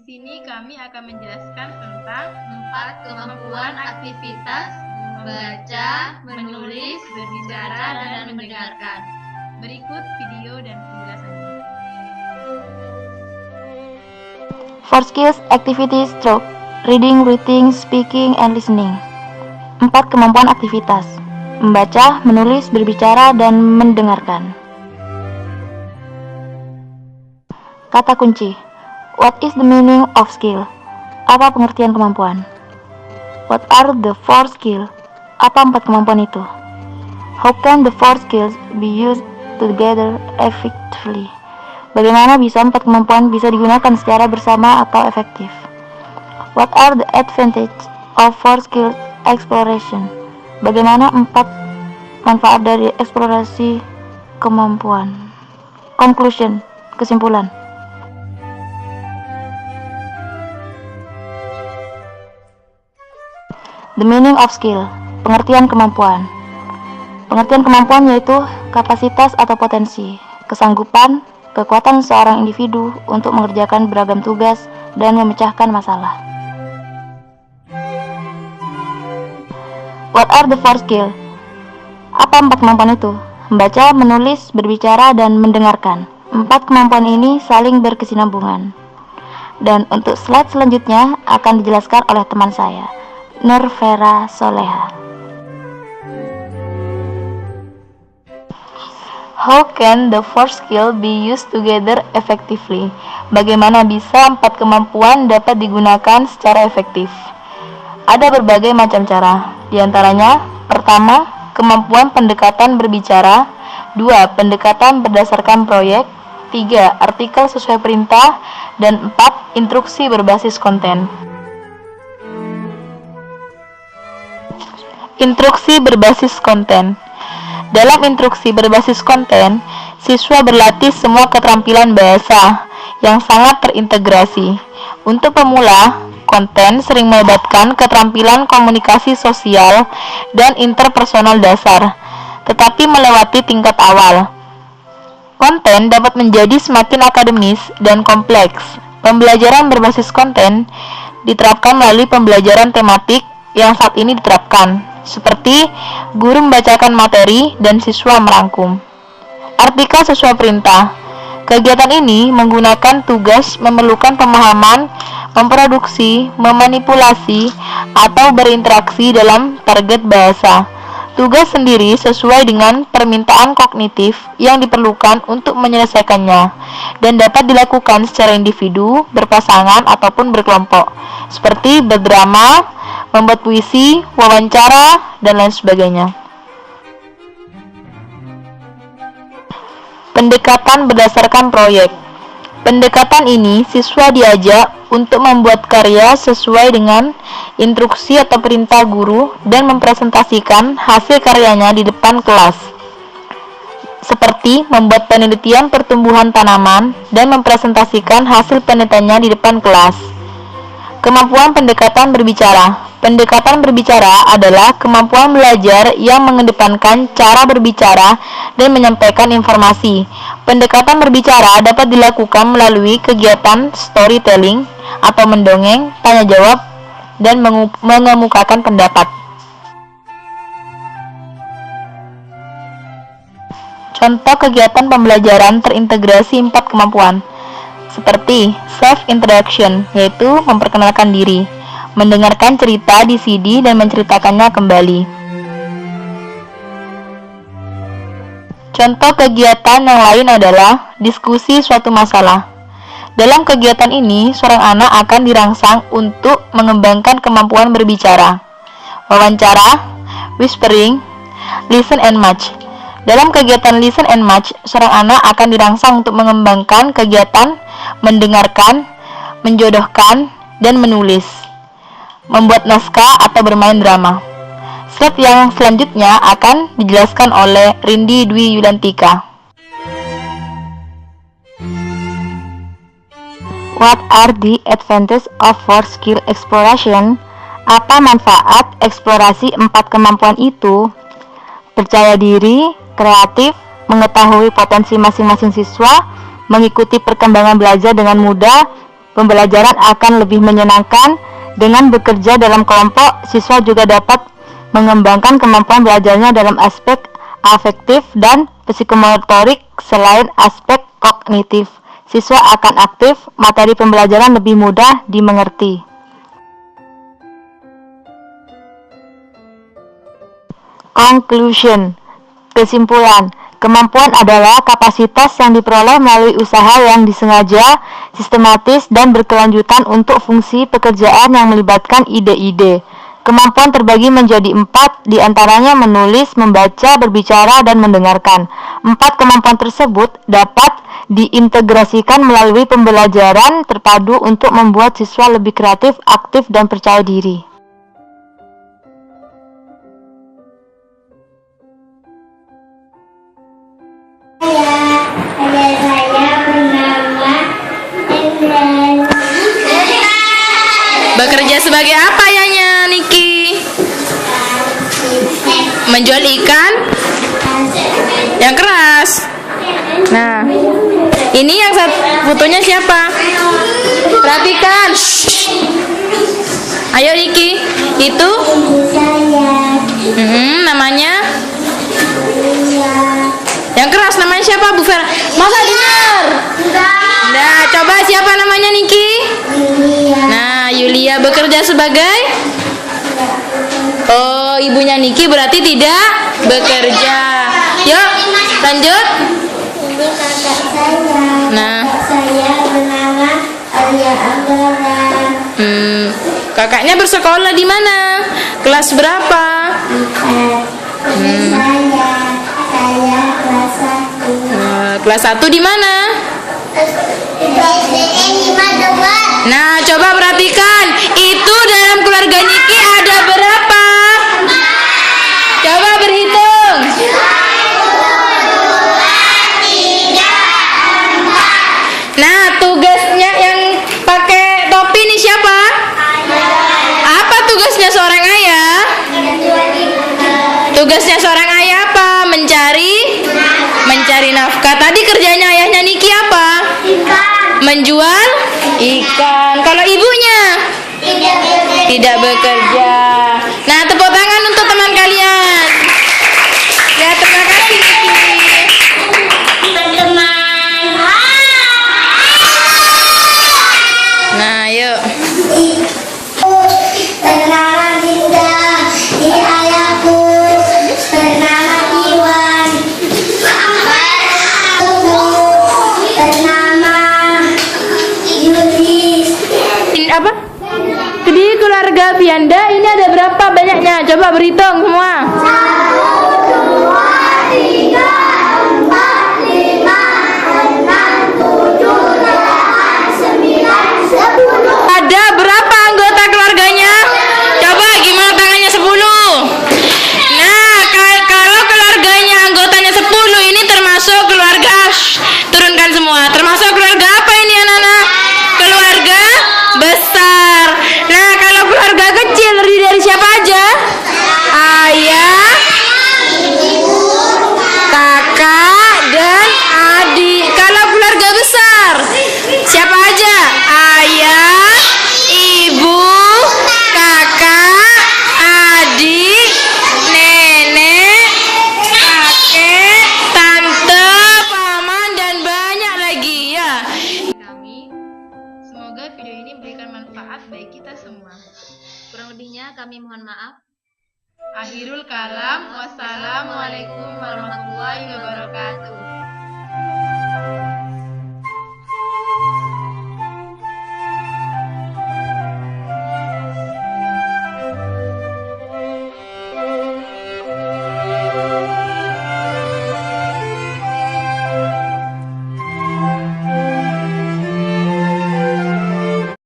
sini kami akan menjelaskan tentang 4 kemampuan aktivitas membaca, menulis, berbicara, dan mendengarkan. Berikut video dan penjelasannya. 4 skills activities stroke reading, writing, speaking, and listening. 4 kemampuan aktivitas membaca, menulis, berbicara, dan mendengarkan. Kata kunci. What is the meaning of skill? Apa pengertian kemampuan? What are the 4 skills? Apa 4 kemampuan itu? How can the 4 skills be used together effectively? Bagaimana bisa 4 kemampuan bisa digunakan secara bersama atau efektif? What are the advantages of 4 skills exploration? Bagaimana 4 manfaat dari eksplorasi kemampuan? Conclusion, kesimpulan. The meaning of skill, pengertian kemampuan. Pengertian kemampuan yaitu kapasitas atau potensi, kesanggupan, kekuatan seorang individu untuk mengerjakan beragam tugas dan memecahkan masalah. What are the 4 skills? Apa 4 kemampuan itu? Membaca, menulis, berbicara, dan mendengarkan. 4 kemampuan ini saling berkesinambungan. Dan untuk slide selanjutnya akan dijelaskan oleh teman saya, Nur Vera Soleha. How can the 4 skills be used together effectively? Bagaimana bisa 4 kemampuan dapat digunakan secara efektif? Ada berbagai macam cara. Di antaranya, pertama, kemampuan pendekatan berbicara. 2. Pendekatan berdasarkan proyek. 3. Artikel sesuai perintah. Dan 4. Instruksi berbasis konten. Instruksi berbasis konten. Dalam instruksi berbasis konten, siswa berlatih semua keterampilan bahasa yang sangat terintegrasi. Untuk pemula, konten sering melibatkan keterampilan komunikasi sosial dan interpersonal dasar, tetapi melewati tingkat awal. Konten dapat menjadi semakin akademis dan kompleks. Pembelajaran berbasis konten diterapkan melalui pembelajaran tematik yang saat ini diterapkan, seperti guru membacakan materi dan siswa merangkum. Artikel sesuai perintah. Kegiatan ini menggunakan tugas memerlukan pemahaman, memproduksi, memanipulasi, atau berinteraksi dalam target bahasa. Tugas sendiri sesuai dengan permintaan kognitif yang diperlukan untuk menyelesaikannya dan dapat dilakukan secara individu, berpasangan, ataupun berkelompok, seperti berdrama, membuat puisi, wawancara, dan lain sebagainya. Pendekatan berdasarkan proyek. Pendekatan ini siswa diajak untuk membuat karya sesuai dengan instruksi atau perintah guru dan mempresentasikan hasil karyanya di depan kelas, seperti membuat penelitian pertumbuhan tanaman dan mempresentasikan hasil penelitiannya di depan kelas. Kemampuan pendekatan berbicara. Pendekatan berbicara adalah kemampuan belajar yang mengedepankan cara berbicara dan menyampaikan informasi. Pendekatan berbicara dapat dilakukan melalui kegiatan storytelling atau mendongeng, tanya jawab, dan mengemukakan pendapat. Contoh kegiatan pembelajaran terintegrasi 4 kemampuan, seperti self-introduction, yaitu memperkenalkan diri, mendengarkan cerita di CD dan menceritakannya kembali. Contoh kegiatan yang lain adalah diskusi suatu masalah. Dalam kegiatan ini, seorang anak akan dirangsang untuk mengembangkan kemampuan berbicara, wawancara, whispering, listen and match. Dalam kegiatan listen and match, seorang anak akan dirangsang untuk mengembangkan kegiatan mendengarkan, menjodohkan, dan menulis, membuat naskah atau bermain drama. Slide yang selanjutnya akan dijelaskan oleh Rindi Dwi Yulantika. What are the advantages of 4 skill exploration? Apa manfaat eksplorasi 4 kemampuan itu? Percaya diri, kreatif, mengetahui potensi masing-masing siswa, mengikuti perkembangan belajar dengan mudah, pembelajaran akan lebih menyenangkan. Dengan bekerja dalam kelompok, siswa juga dapat mengembangkan kemampuan belajarnya dalam aspek afektif dan psikomotorik selain aspek kognitif. Siswa akan aktif, materi pembelajaran lebih mudah dimengerti. Conclusion. Kesimpulan. Kemampuan adalah kapasitas yang diperoleh melalui usaha yang disengaja, sistematis, dan berkelanjutan untuk fungsi pekerjaan yang melibatkan ide-ide. Kemampuan terbagi menjadi 4, diantaranya menulis, membaca, berbicara, dan mendengarkan. 4 kemampuan tersebut dapat diintegrasikan melalui pembelajaran terpadu untuk membuat siswa lebih kreatif, aktif, dan percaya diri. Bekerja sebagai apa ayahnya, Niki? Menjual ikan yang keras. Nah, ini yang fotonya siapa? Perhatikan. Ayo Niki, itu namanya yang keras namanya siapa, Bu Vera? Masa dengar? Nah, coba siapa namanya Niki? Nah, Yulia bekerja sebagai? Oh, ibunya Niki berarti tidak bekerja. Yuk, lanjut. Ini kakak saya. Nah, Saya bernama Alia Anggara. Kakaknya bersekolah di mana? Kelas berapa? Saya kelas 1. Kelas 1 di mana? Nah, coba perhatikan. Itu dalam keluarga Niki ada berapa? Coba berhitung. Nah, tugasnya yang pakai topi ini siapa? Apa tugasnya seorang ayah? Tugasnya seorang ayah apa? Mencari nafkah. Tadi kerjanya ayahnya Niki apa? Menjual ikan. Kalau ibunya? Tidak bekerja. Nah, tepuk tangan untuk teman kalian. Ya, terima kasih Niki. Nah, yuk. Bernama Dinda, ini ayahku. Bernama Iwan. Bernama Yudi. Ini apa? Di keluarga Vianda ini ada berapa banyaknya? Coba berhitung semua. 10. Ada berapa anggota keluarganya? Coba gimana tangannya 10? Nah, kalau keluarganya anggotanya 10 ini termasuk keluarga. Turunkan semua. Termasuk keluarga apa ini anak-anak? Keluarga besar. Nah, kalau keluarga kecil terdiri dari siapa aja? Ayah, kakak, dan adik. Kalau keluarga besar siapa aja? Ayah, ibu, kakak, adik, nenek, kakek, tante, paman, dan banyak lagi ya. Kami, semoga video ini memberikan manfaat bagi kita semua. Kurang lebihnya kami mohon maaf. Akhirul kalam, wassalamualaikum warahmatullahi wabarakatuh.